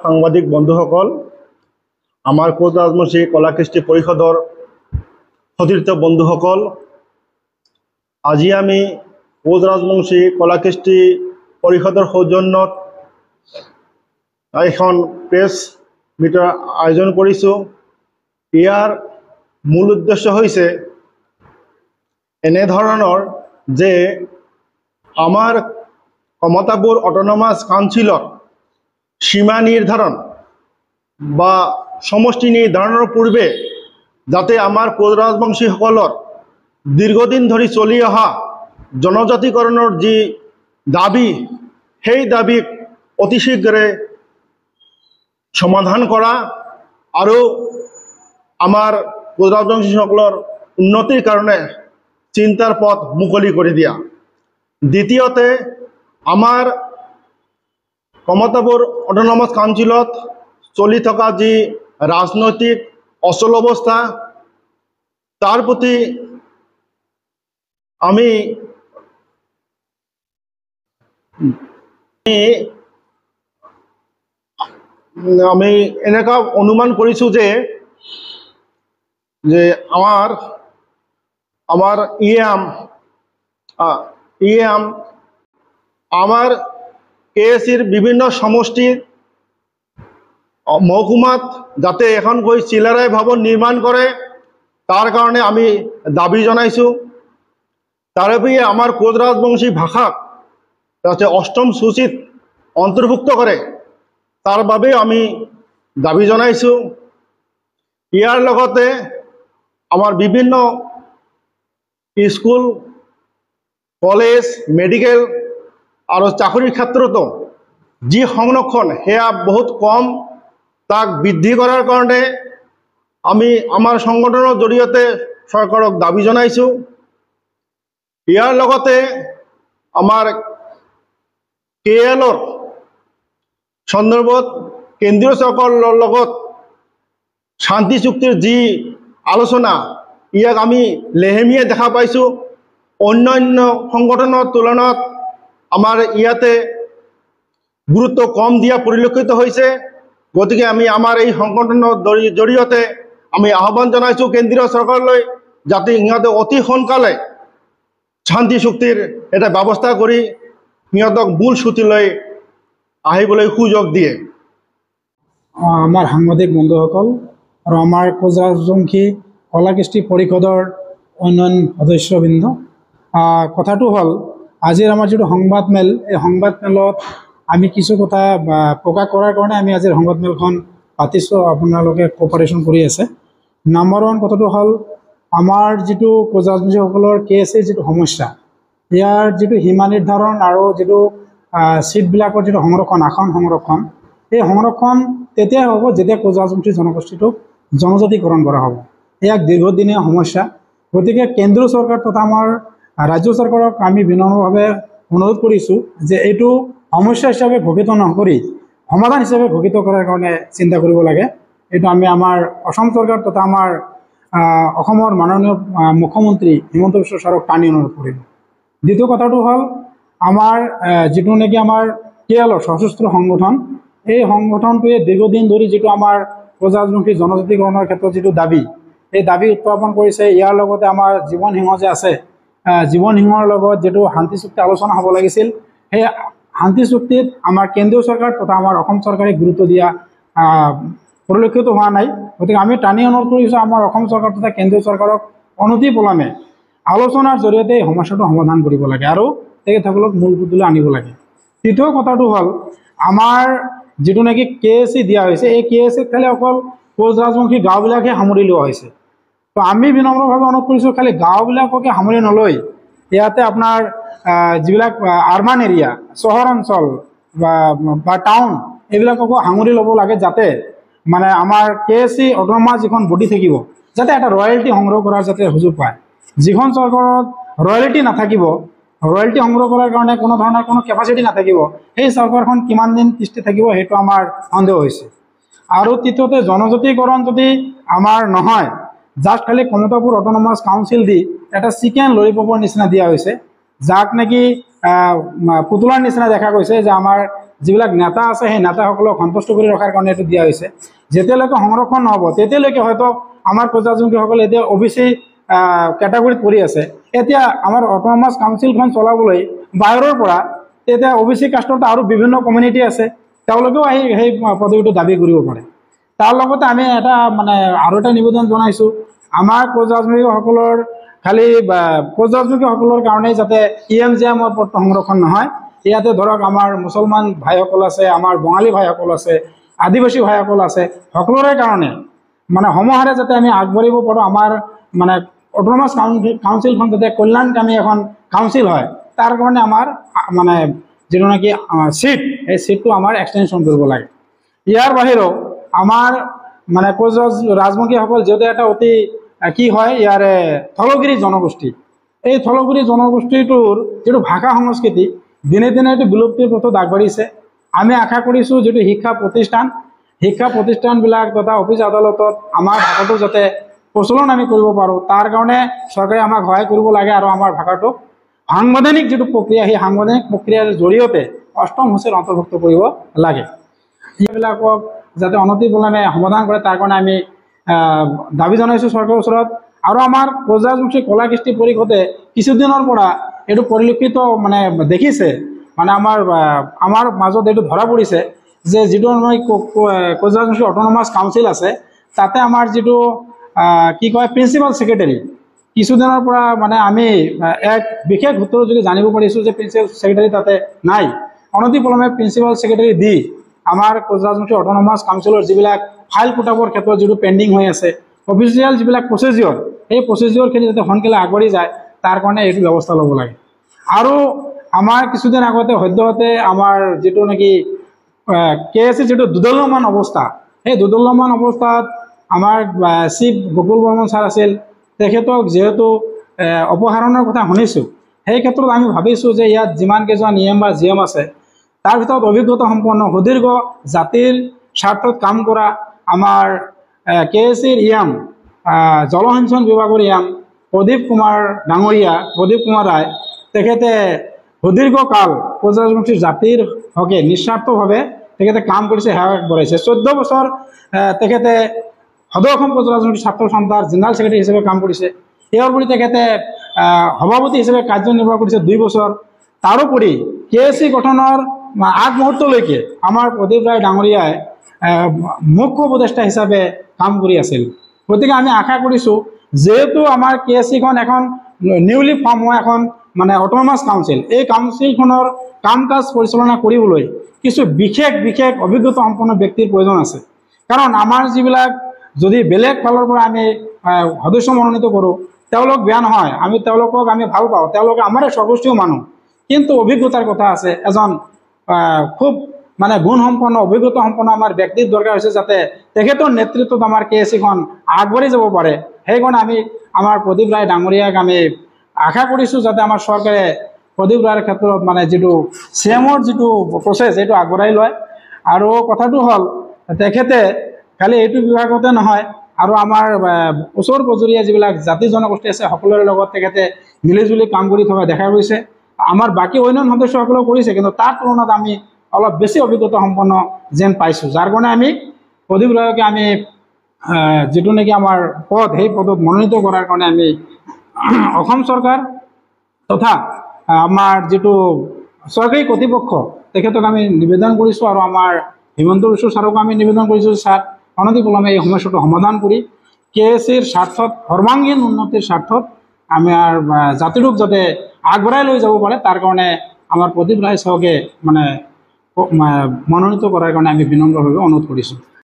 সাংবাদিক বন্ধুসকল, আমাৰ কোচ ৰাজবংশী কলা কৃষ্টি পৰিষদৰ সতীৰ্থ বন্ধুসকল, আজি আমি কোচ ৰাজবংশী কলা কৃষ্টি পৰিষদৰ সৌজন্যত এখন প্ৰেছ মিটৰ আয়োজন কৰিছোঁ। ইয়াৰ মূল উদ্দেশ্য হৈছে এনেধৰণৰ যে আমাৰ কমতাপুৰ অট'নমাছ কাউন্সিলত সীমা নিৰ্ধাৰণ বা সমষ্টি নিৰ্ধাৰণৰ পূৰ্বে যাতে আমাৰ কোচ ৰাজবংশীসকলৰ দীৰ্ঘদিন ধৰি চলি অহা জনজাতিকৰণৰ যি দাবী, সেই দাবীক অতি শীঘ্ৰে সমাধান কৰা আৰু আমাৰ কোচ ৰাজবংশীসকলৰ উন্নতিৰ কাৰণে চিন্তাৰ পথ মুকলি কৰি দিয়া। দ্বিতীয়তে, আমাৰ কমতাপুৰ অট'নমাছ কাউন্সিলত চলি থকা যি ৰাজনৈতিক অচল অৱস্থা, তাৰ প্ৰতি আমি এনেকুৱা অনুমান কৰিছোঁ যে আমাৰ আমাৰ KACৰ বিভিন্ন সমষ্টিৰ মহকুমাত যাতে এখনকৈ চিলাৰায় ভৱন নিৰ্মাণ কৰে, তাৰ কাৰণে আমি দাবী জনাইছোঁ। তাৰোপৰি আমাৰ কোচ ৰাজবংশী ভাষাক যাতে ৮ম সূচীত অন্তৰ্ভুক্ত কৰে, তাৰ বাবে আমি দাবী জনাইছোঁ। ইয়াৰ লগতে আমাৰ বিভিন্ন স্কুল, কলেজ, মেডিকেল আৰু চাকৰিৰ ক্ষেত্ৰতো যি সংৰক্ষণ সেয়া বহুত কম, তাক বৃদ্ধি কৰাৰ কাৰণে আমি আমাৰ সংগঠনৰ জৰিয়তে চৰকাৰক দাবী জনাইছোঁ। ইয়াৰ লগতে আমাৰ KLৰ সন্দৰ্ভত কেন্দ্ৰীয় চৰকাৰৰ লগত শান্তি চুক্তিৰ যি আলোচনা, ইয়াক আমি লেহেমীয়া দেখা পাইছোঁ। অন্যান্য সংগঠনৰ তুলনাত আমাৰ ইয়াতে গুৰুত্ব কম দিয়া পৰিলক্ষিত হৈছে। গতিকে আমি আমাৰ এই সংগঠনৰ জৰিয়তে আমি আহ্বান জনাইছোঁ কেন্দ্ৰীয় চৰকাৰলৈ, যাতে সিহঁতে অতি সোনকালে শান্তি চুক্তিৰ এটা ব্যৱস্থা কৰি সিহঁতক মূল সূচীলৈ আহিবলৈ সুযোগ দিয়ে। আমাৰ সাংবাদিক বন্ধুসকল আৰু আমাৰ কোচ ৰাজবংশী কলা কৃষ্টি পৰিষদৰ অন্যান্য সদস্যবৃন্দ, কথাটো হ'ল আজিৰ আমাৰ যিটো সংবাদমেল, এই সংবাদমেলত আমি কিছু কথা প্ৰকাশ কৰাৰ কাৰণে আমি আজিৰ সংবাদমেলখন পাতিছোঁ। আপোনালোকে কোঅপাৰেশ্যন কৰি আছে। নাম্বাৰ 1 কথাটো হ'ল আমাৰ যিটো কোচ ৰাজবংশীসকলৰ KACৰ যিটো সমস্যা, ইয়াৰ যিটো সীমা নিৰ্ধাৰণ আৰু যিটো ছিটবিলাকৰ যিটো সংৰক্ষণ, আসন সংৰক্ষণ, এই সংৰক্ষণ তেতিয়াই হ'ব যেতিয়া কোচ ৰাজবংশী জনগোষ্ঠীটোক জনজাতিকৰণ কৰা হ'ব। ইয়াক দীৰ্ঘদিনীয়া সমস্যা। গতিকে কেন্দ্ৰীয় চৰকাৰ তথা আমাৰ ৰাজ্য চৰকাৰক আমি বিনম্ৰভাৱে অনুৰোধ কৰিছোঁ যে এইটো সমস্যা হিচাপে ঘোষিত নকৰি সমাধান হিচাপে ঘোষিত কৰাৰ কাৰণে চিন্তা কৰিব লাগে। এইটো আমি আমাৰ অসম চৰকাৰ তথা আমাৰ অসমৰ মাননীয় মুখ্যমন্ত্ৰী হিমন্ত বিশ্ব ছাৰক টানি অনুৰোধ কৰিম। দ্বিতীয় কথাটো হ'ল আমাৰ যিটো নেকি আমাৰ KLৰ সশস্ত্ৰ সংগঠন, এই সংগঠনটোৱে দীৰ্ঘদিন ধৰি যিটো আমাৰ কোচ ৰাজবংশী জনজাতিকৰণৰ ক্ষেত্ৰত যিটো দাবী, এই দাবী উত্থাপন কৰিছে। ইয়াৰ লগতে আমাৰ জীৱন সিংহ যে আছে, জীৱন সিংহৰ লগত যিটো শান্তি চুক্তি আলোচনা হ'ব লাগিছিল, সেই শান্তি চুক্তিত আমাৰ কেন্দ্ৰীয় চৰকাৰ তথা আমাৰ অসম চৰকাৰে গুৰুত্ব দিয়া পৰিলক্ষিত হোৱা নাই। গতিকে আমি টানি অনুৰোধ কৰিছোঁ আমাৰ অসম চৰকাৰ তথা কেন্দ্ৰীয় চৰকাৰক অনতিপলমে আলোচনাৰ জৰিয়তে এই সমস্যাটো সমাধান কৰিব লাগে আৰু তেখেতসকলক মূল সুঁতিলৈ আনিব লাগে। তৃতীয় কথাটো হ'ল আমাৰ যিটো নেকি KAC দিয়া হৈছে, এই KACত খালি অকল কোচ ৰাজবংশী গাঁওবিলাকহে সামৰি লোৱা হৈছে। তো আমি বিনম্ৰভাৱে অনুৰোধ কৰিছোঁ খালি গাঁওবিলাককে সামৰি নলৈ ইয়াতে আপোনাৰ যিবিলাক আৰ্বান এৰিয়া, চহৰ অঞ্চল বা টাউন, এইবিলাককো সামৰি ল'ব লাগে, যাতে মানে আমাৰ KAC অট'নমাছ যিখন বডি থাকিব, যাতে এটা ৰয়েল্টি সংগ্ৰহ কৰাৰ যাতে সুযোগ পায়। যিখন চৰকাৰত ৰয়েল্টি নাথাকিব, ৰয়েল্টি সংগ্ৰহ কৰাৰ কাৰণে কোনো ধৰণৰ কোনো কেপাচিটি নাথাকিব, সেই চৰকাৰখন কিমান দিন তিষ্ঠি থাকিব সেইটো আমাৰ সন্দেহ হৈছে। আৰু তৃতীয়তে, জনজাতিকৰণ যদি আমাৰ নহয়, জাষ্ট খালি কমতাপুৰ অট'নমাছ কাউন্সিল দি এটা চিকেন ললিপপৰ নিচিনা দিয়া হৈছে, যাক নেকি পুতলাৰ নিচিনা দেখা গৈছে যে আমাৰ যিবিলাক নেতা আছে সেই নেতাসকলক সন্তুষ্ট কৰি ৰখাৰ কাৰণে এইটো দিয়া হৈছে। যেতিয়ালৈকে সংৰক্ষণ নহ'ব তেতিয়ালৈকে হয়তো আমাৰ প্ৰজাতন্ত্ৰীসকল এতিয়া OBC কেটাগৰীত পৰি আছে। এতিয়া আমাৰ অট'নমাছ কাউন্সিলখন চলাবলৈ বাহিৰৰ পৰা তেতিয়া OBC কাষ্টৰ আৰু বিভিন্ন কমিউনিটি আছে, তেওঁলোকেও আহি সেই পদবীটো দাবী কৰিব পাৰে। তাৰ লগতে আমি এটা আৰু এটা নিবেদন জনাইছোঁ, আমাৰ কোচ-ৰাজবংশীসকলৰ খালি কোচ-ৰাজবংশীসকলৰ কাৰণেই যাতে EM-JM পদটো সংৰক্ষণ নহয়। ইয়াতে ধৰক আমাৰ মুছলমান ভাইসকল আছে, আমাৰ বঙালী ভাইসকল আছে, আদিবাসী ভাইসকল আছে, সকলোৰে কাৰণে সমাহাৰে যাতে আমি আগবাঢ়িব পাৰোঁ। আমাৰ অট'নমাছ কাউন্সিলখন যাতে কল্যাণকামী এখন কাউন্সিল হয়, তাৰ কাৰণে আমাৰ যিটো নেকি চিট, সেই চিটটো আমাৰ এক্সটেনশ্যন কৰিব লাগে। ইয়াৰ বাহিৰেও আমাৰ কোচ-ৰাজবংশীসকল যিহেতু এটা অতি কি হয় ইয়াৰে থলগিৰি জনগোষ্ঠী, এই থলগিৰি জনগোষ্ঠীটোৰ যিটো ভাষা সংস্কৃতি দিনে দিনে এইটো বিলুপ্তিৰ পথত আগবাঢ়িছে। আমি আশা কৰিছোঁ যিটো শিক্ষা প্ৰতিষ্ঠানবিলাক তথা অফিচ আদালতত আমাৰ ভাষাটো যাতে প্ৰচলন আমি কৰিব পাৰোঁ, তাৰ কাৰণে চৰকাৰে আমাক সহায় কৰিব লাগে। আৰু আমাৰ ভাষাটোক সাংবিধানিক যিটো প্ৰক্ৰিয়া, সেই সাংবিধানিক প্ৰক্ৰিয়াৰ জৰিয়তে 8ম সূচীত অন্তৰ্ভুক্ত কৰিব লাগে। এইবিলাকক যাতে অনতিপলমে সমাধান কৰে, তাৰ কাৰণে আমি দাবী জনাইছোঁ চৰকাৰৰ ওচৰত। আৰু আমাৰ কোচ-ৰাজবংশী কলা কৃষ্টি পৰিষদে কিছুদিনৰ পৰা এইটো পৰিলক্ষিত দেখিছে, আমাৰ মাজত এইটো ধৰা পৰিছে যে যিটো কোচ-ৰাজবংশী অট'নমাছ কাউন্সিল আছে, তাতে আমাৰ যিটো কি কয় প্ৰিন্সিপাল ছেক্ৰেটাৰী, কিছুদিনৰ পৰা আমি এক বিশেষ সূত্ৰৰ যোগে জানিব পাৰিছোঁ যে প্ৰিন্সিপাল ছেক্ৰেটাৰী তাতে নাই। অনতিপলমে প্ৰিন্সিপাল ছেক্ৰেটাৰী দি আমাৰ কোচ-ৰাজবংশী অট'নমাছ কাউন্সিলৰ যিবিলাক ফাইল কুটাবৰ ক্ষেত্ৰত যিটো পেণ্ডিং হৈ আছে, অফিচিয়েল যিবিলাক প্ৰচিডিঅ'ৰ, সেই প্ৰচিডিঅ'ৰখিনি যাতে সোনকালে আগবাঢ়ি যায়, তাৰ কাৰণে এইটো ব্যৱস্থা ল'ব লাগে। আৰু আমাৰ কিছুদিন আগতে সদ্যহতে আমাৰ যিটো নেকি KSC যিটো দুদলীয়মান অৱস্থা, সেই দুদলীয়মান অৱস্থাত আমাৰ চিফ গকুল বৰ্মন ছাৰ আছিল, তেখেতক যিহেতু অপসাৰণৰ কথা শুনিছোঁ, সেই ক্ষেত্ৰত আমি ভাবিছোঁ যে ইয়াত যিমানকেইজন EM বা GM আছে, তাৰ ভিতৰত অভিজ্ঞতা সম্পন্ন সুদীৰ্ঘ জাতিৰ স্বাৰ্থত কাম কৰা আমাৰ KSCৰ EM, জলসিঞ্চন বিভাগৰ EM প্ৰদীপ কুমাৰ ৰায়, তেখেতে সুদীৰ্ঘকাল কোচ-ৰাজবংশী জাতিৰ হকে নিস্বাৰ্থভাৱে তেখেতে কাম কৰিছে, সেৱা আগবঢ়াইছে। 14 বছৰ তেখেতে সদৌ অসম কোচ-ৰাজবংশী ছাত্ৰ সন্থাৰ জেনেৰেল ছেক্ৰেটাৰী হিচাপে কাম কৰিছে। ইয়াৰ উপৰি তেখেতে সভাপতি হিচাপে কাৰ্যনিৰ্বাহ কৰিছে 2 বছৰ। তাৰোপৰি KSC গঠনৰ আগমুহূৰ্তলৈকে আমাৰ প্ৰদীপ ৰায় ডাঙৰীয়াই মুখ্য উপদেষ্টা হিচাপে কাম কৰি আছিল। গতিকে আমি আশা কৰিছোঁ, যেহেতু আমাৰ KSCখন এখন নিউলি ফৰ্ম হোৱা এখন অট'নমাছ কাউন্সিল, এই কাউন্সিলখনৰ কাম কাজ পৰিচালনা কৰিবলৈ কিছু বিশেষ অভিজ্ঞতা সম্পন্ন ব্যক্তিৰ প্ৰয়োজন আছে। কাৰণ আমাৰ যিবিলাক যদি বেলেগ ফালৰ পৰা আমি সদস্য মনোনীত কৰোঁ, তেওঁলোক বেয়া নহয়, তেওঁলোকক আমি ভাল পাওঁ, তেওঁলোকে আমাৰে স্বগোষ্ঠীয় মানুহ, কিন্তু অভিজ্ঞতাৰ কথা আছে। এজন খুব গুণসম্পন্ন অভিজ্ঞতা সম্পন্ন আমাৰ ব্যক্তিৰ দৰকাৰ হৈছে, যাতে তেখেতৰ নেতৃত্বত আমাৰ KSCখন আগবাঢ়ি যাব পাৰে। সেইকাৰণে আমি আমাৰ প্ৰদীপ ৰায় ডাঙৰীয়াক আমি আশা কৰিছোঁ যাতে আমাৰ চৰকাৰে প্ৰদীপ ৰায়ৰ ক্ষেত্ৰত যিটো CM-ৰ যিটো প্ৰচেছ, এইটো আগবঢ়াই লয়। আৰু কথাটো হ'ল, তেখেতে খালি এইটো বিভাগতে নহয়, আৰু আমাৰ ওচৰ পজৰীয়া যিবিলাক জাতি জনগোষ্ঠী আছে, সকলোৰে লগত তেখেতে মিলিজুলি কাম কৰি থকা দেখা গৈছে। আমাৰ বাকী অন্যান্য সদস্যসকলেও কৰিছে, কিন্তু তাৰ তুলনাত আমি অলপ বেছি অভিজ্ঞতা সম্পন্ন যেন পাইছোঁ, যাৰ কাৰণে আমি প্ৰদীপ ৰায়কে আমি যিটো নেকি আমাৰ পদ, সেই পদত মনোনীত কৰাৰ কাৰণে আমি অসম চৰকাৰ তথা আমাৰ যিটো চৰকাৰী কৰ্তৃপক্ষ, তেখেতক আমি নিবেদন কৰিছোঁ। আৰু আমাৰ হিমন্ত বিশ্ব ছাৰকো আমি নিবেদন কৰিছোঁ, ছাৰ অনতিপলমে এই সমস্যাটো সমাধান কৰি KSCৰ স্বাৰ্থত, সৰ্বাংগীন উন্নতিৰ স্বাৰ্থত আমাৰ জাতিটোক যাতে আগবঢ়াই লৈ যাব পাৰে, তাৰ কাৰণে আমাৰ প্ৰদীপ ৰায় ছাৰকে মনোনীত কৰাৰ কাৰণে আমি বিনম্ৰভাৱে অনুৰোধ কৰিছোঁ।